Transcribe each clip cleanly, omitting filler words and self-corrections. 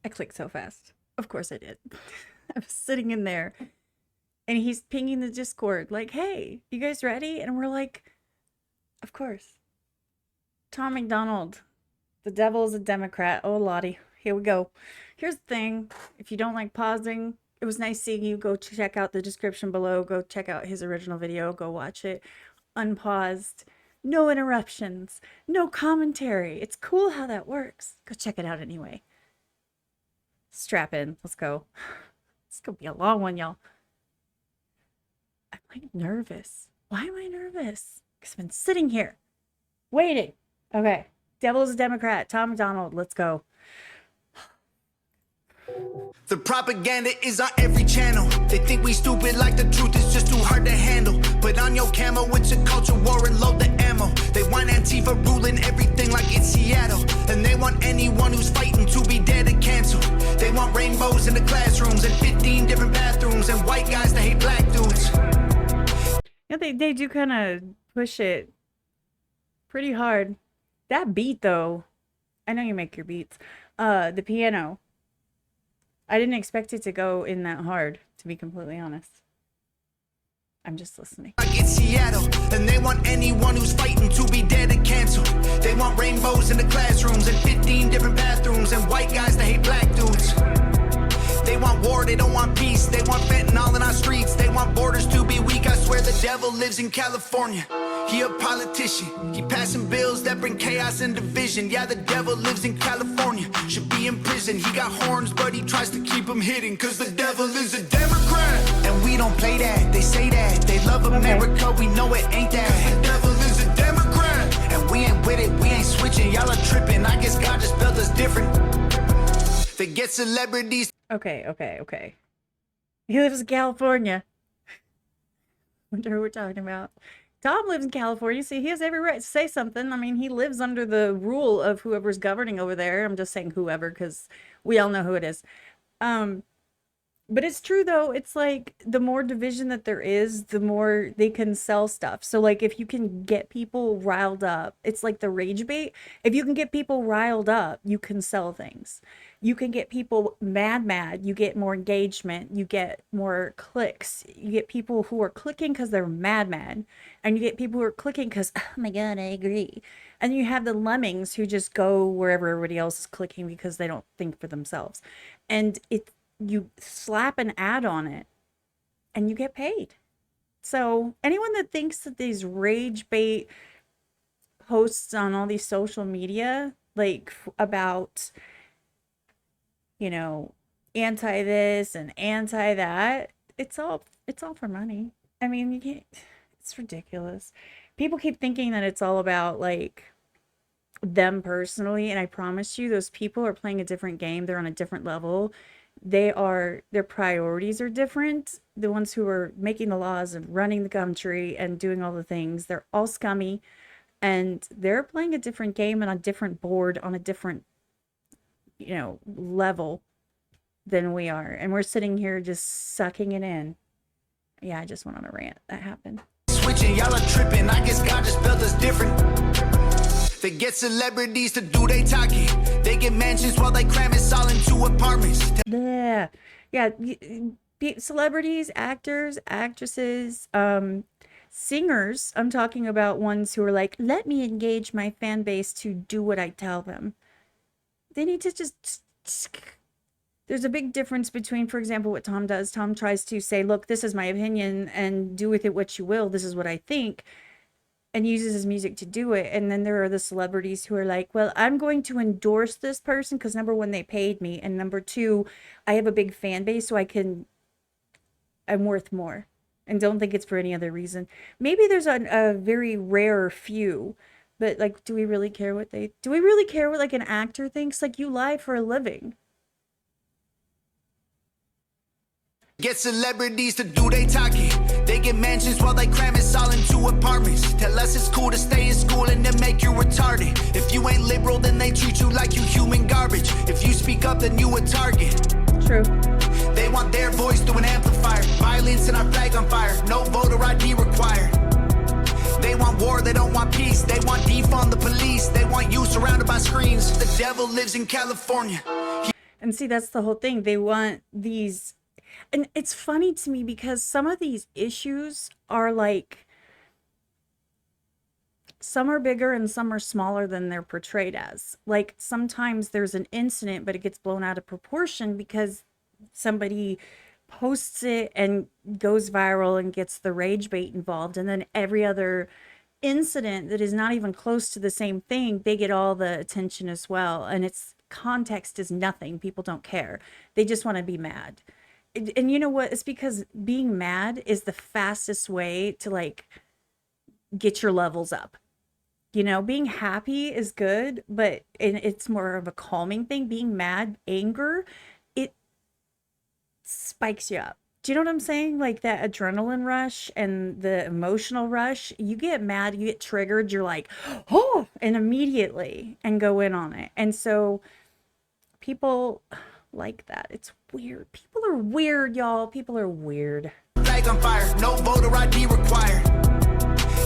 I clicked so fast. Of course I did. I was sitting in there and he's pinging the Discord like, hey, you guys ready? And we're like, of course. Tom MacDonald, the devil is a Democrat. Oh, Lottie, here we go. Here's the thing. If you don't like pausing, it was nice seeing you. Go check out the description below. Go check out his original video. Go watch it. Unpaused. No interruptions. No commentary. It's cool how that works. Go check it out anyway. Strap in. Let's go. It's going to be a long one, y'all. I'm like nervous. Why am I nervous? Because I've been sitting here waiting. Okay. Devil's a Democrat. Tom MacDonald. Let's go. The propaganda is on every channel. They think we stupid like the truth is just too hard to handle. Put on your camo, it's a culture war and load the ammo. They want Antifa ruling everything like it's Seattle. And they want anyone who's fighting to be dead and canceled. They want rainbows in the classrooms and 15 different bathrooms and white guys that hate black dudes. Yeah, they do kind of push it pretty hard. That beat though, I know you make your beats. The piano. I didn't expect it to go in that hard, to be completely honest. I'm just listening. Like it's Seattle, and they want anyone who's fighting to be dead and canceled. They want rainbows in the classrooms and 15 different bathrooms and white guys that hate black dudes. They want war, they don't want peace. They want fentanyl in our streets. They want borders to be weak. I swear the devil lives in California. He a politician. He passing bills that bring chaos and division. Yeah, the devil lives in California. Should be in prison. He got horns, but he tries to keep them hidden. Cause the devil is a Democrat. And we don't play that. They say that. They love America. We know it ain't that. Cause the devil is a Democrat. And we ain't with it. We ain't switching. Y'all are tripping. I guess God just built us different. They get celebrities. Okay. He lives in California. Wonder who we're talking about. Tom lives in California, so he has every right to say something. I mean, he lives under the rule of whoever's governing over there. I'm just saying whoever, because we all know who it is. But it's true, though. It's like the more division that there is, the more they can sell stuff. So, like, if you can get people riled up, it's like the rage bait. If you can get people riled up, you can sell things. You can get people mad. You get more engagement. You get more clicks. You get people who are clicking because they're mad. And you get people who are clicking because, oh my God, I agree. And you have the lemmings who just go wherever everybody else is clicking because they don't think for themselves. And you slap an ad on it and you get paid. So anyone that thinks that these rage bait posts on all these social media, like about, you know, anti this and anti that, it's all for money. I mean, you can't, it's ridiculous. People keep thinking that it's all about like them personally, and I promise you those people are playing a different game. They're on a different level. Their priorities are different. The ones who are making the laws and running the country and doing all the things, they're all scummy, and they're playing a different game and a different board on a different, you know, level than we are. And we're sitting here just sucking it in. Yeah, I just went on a rant. That happened. Switching, y'all are tripping. I guess God just built us different. They get celebrities to do they talking. They get mansions while they cram us all into apartments. Yeah. Celebrities, actors, actresses, singers. I'm talking about ones who are like, let me engage my fan base to do what I tell them. They need to just... There's a big difference between, for example, what Tom does. Tom tries to say, look, this is my opinion and do with it what you will. This is what I think. And uses his music to do it. And then there are the celebrities who are like, well, I'm going to endorse this person because number one, they paid me. And number two, I have a big fan base, so I'm worth more. And don't think it's for any other reason. Maybe there's a very rare few, but like, do we really care what like an actor thinks? Like, you lie for a living. Get celebrities to do they talking. They get mansions while they cram us all into apartments. Tell us it's cool to stay in school and then make you retarded. If you ain't liberal, then they treat you like you human garbage. If you speak up, then you a target. True. They want their voice through an amplifier. Violence and our flag on fire. No voter ID required. They want war, they don't want peace. They want defund the police. They want you surrounded by screens. The devil lives in California. And see, that's the whole thing. They want these, and it's funny to me because some of these issues are like, some are bigger and some are smaller than they're portrayed as. Like sometimes there's an incident, but it gets blown out of proportion because somebody posts it and goes viral and gets the rage bait involved. And then every other incident that is not even close to the same thing, they get all the attention as well. And it's context is nothing. People don't care. They just want to be mad. And you know what? It's because being mad is the fastest way to like get your levels up. You know, being happy is good, but and it's more of a calming thing. Being mad, anger, it spikes you up. Do you know what I'm saying? Like that adrenaline rush and the emotional rush. You get mad, you get triggered, you're like, oh, and immediately and go in on it. And so people like that. It's weird. People are weird, y'all. People are weird. Flag on fire, no voter ID required.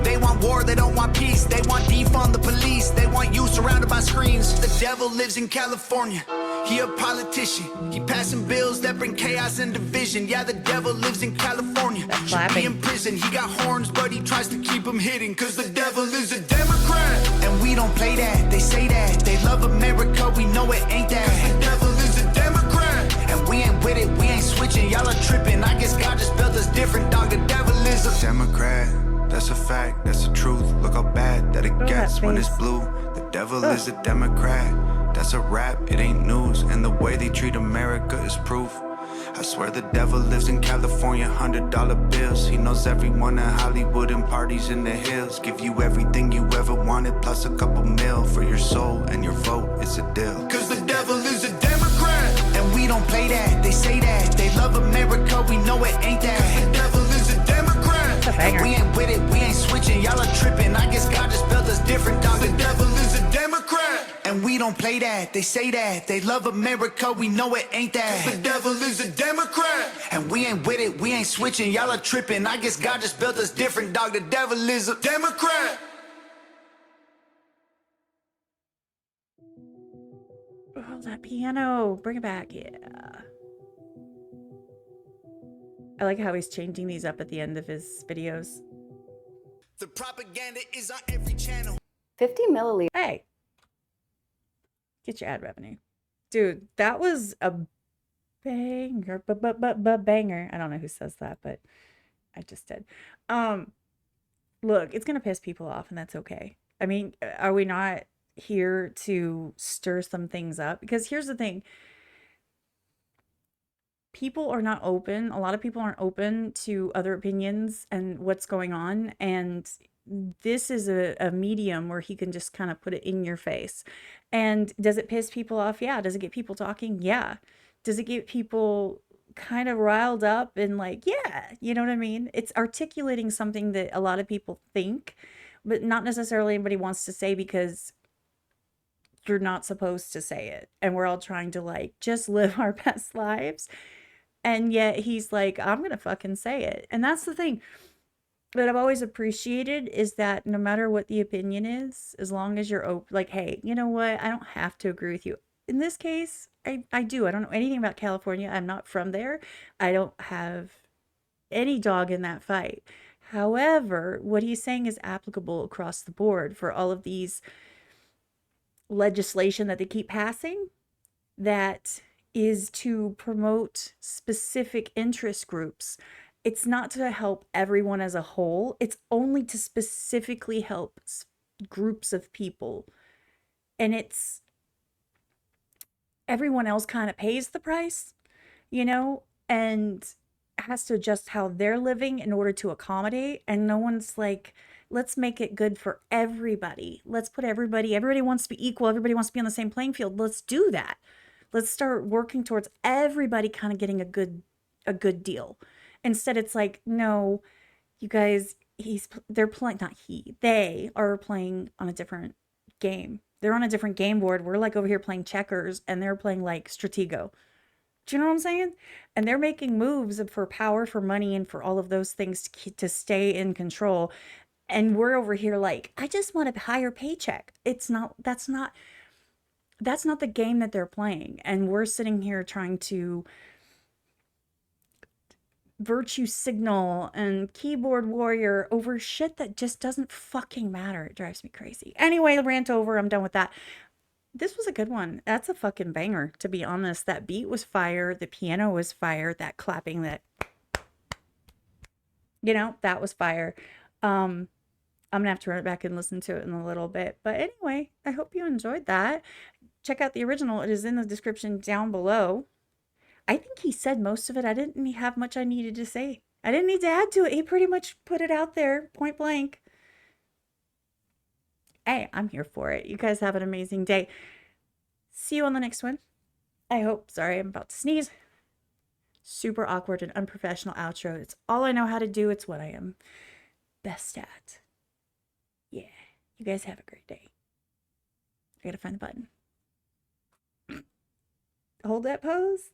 They want war, they don't want peace. They want defund the police. They want you surrounded by screens. The devil lives in California. He a politician. He passing bills that bring chaos and division. Yeah, the devil lives in California. Should be in prison. He got horns, but he tries to keep them hidden. Cause the devil is a Democrat. And we don't play that. They say that. They love America. We know it ain't that. Cause the devil is a Democrat. And we ain't with it. We ain't switching. Y'all are tripping. I guess God just built us different, dog. The devil is a Democrat. That's a fact, that's the truth. Look how bad that it gets when it's blue. The devil is a Democrat. That's a rap, it ain't news. And the way they treat America is proof. I swear the devil lives in California, $100 bills. He knows everyone in Hollywood and parties in the hills. Give you everything you ever wanted, plus a couple mil for your soul and your vote. It's a deal. Cause the devil is a Democrat. And we don't play that, they say that. They love America, we know it ain't that. Cause the devil is a Democrat. And we ain't with it, we ain't switching. Y'all are tripping, I guess God just built us different, dog. The devil is a Democrat. And we don't play that, they say that. They love America, we know it ain't that. The devil is a Democrat. And we ain't with it, we ain't switching. Y'all are tripping, I guess God just built us different, dog. The devil is a Democrat. Oh, that piano. Bring it back. Yeah. I like how he's changing these up at the end of his videos. The propaganda is on every channel. 50 milliliters. Hey. Get your ad revenue. Dude, that was a banger. Banger. I don't know who says that, but I just did. Look, it's going to piss people off, and that's okay. I mean, are we not here to stir some things up? Because here's the thing. People are not open. A lot of people aren't open to other opinions and what's going on. And this is a medium where he can just kind of put it in your face. And does it piss people off? Yeah. Does it get people talking? Yeah. Does it get people kind of riled up and like, yeah, you know what I mean? It's articulating something that a lot of people think, but not necessarily anybody wants to say because you're not supposed to say it. And we're all trying to like just live our best lives. And yet he's like, I'm going to fucking say it. And that's the thing that I've always appreciated is that no matter what the opinion is, as long as you're open, like, hey, you know what? I don't have to agree with you. In this case, I do. I don't know anything about California. I'm not from there. I don't have any dog in that fight. However, what he's saying is applicable across the board for all of these legislation that they keep passing that is to promote specific interest groups. It's not to help everyone as a whole. It's only to specifically help groups of people. And it's everyone else kind of pays the price, you know, and has to adjust how they're living in order to accommodate. And no one's like, let's make it good for everybody. Let's put everybody wants to be equal. Everybody wants to be on the same playing field. Let's do that. Let's start working towards everybody kind of getting a good deal. Instead, it's like, no, you guys, they are playing on a different game. They're on a different game board. We're like over here playing checkers and they're playing like Stratego. Do you know what I'm saying? And they're making moves for power, for money, and for all of those things to stay in control. And we're over here like, I just want a higher paycheck. That's not that's not the game that they're playing. And we're sitting here trying to virtue signal and keyboard warrior over shit that just doesn't fucking matter. It drives me crazy. Anyway, rant over. I'm done with that. This was a good one. That's a fucking banger, to be honest. That beat was fire. The piano was fire. That clapping, that, you know, that was fire. I'm gonna have to run it back and listen to it in a little bit. But anyway, I hope you enjoyed that. Check out the original. It is in the description down below. I think he said most of it. I didn't have much I needed to say. I didn't need to add to it. He pretty much put it out there, point blank. Hey, I'm here for it. You guys have an amazing day. See you on the next one. I hope. Sorry, I'm about to sneeze. Super awkward and unprofessional outro. It's all I know how to do. It's what I am best at. Yeah. You guys have a great day. I gotta find the button. Hold that pose.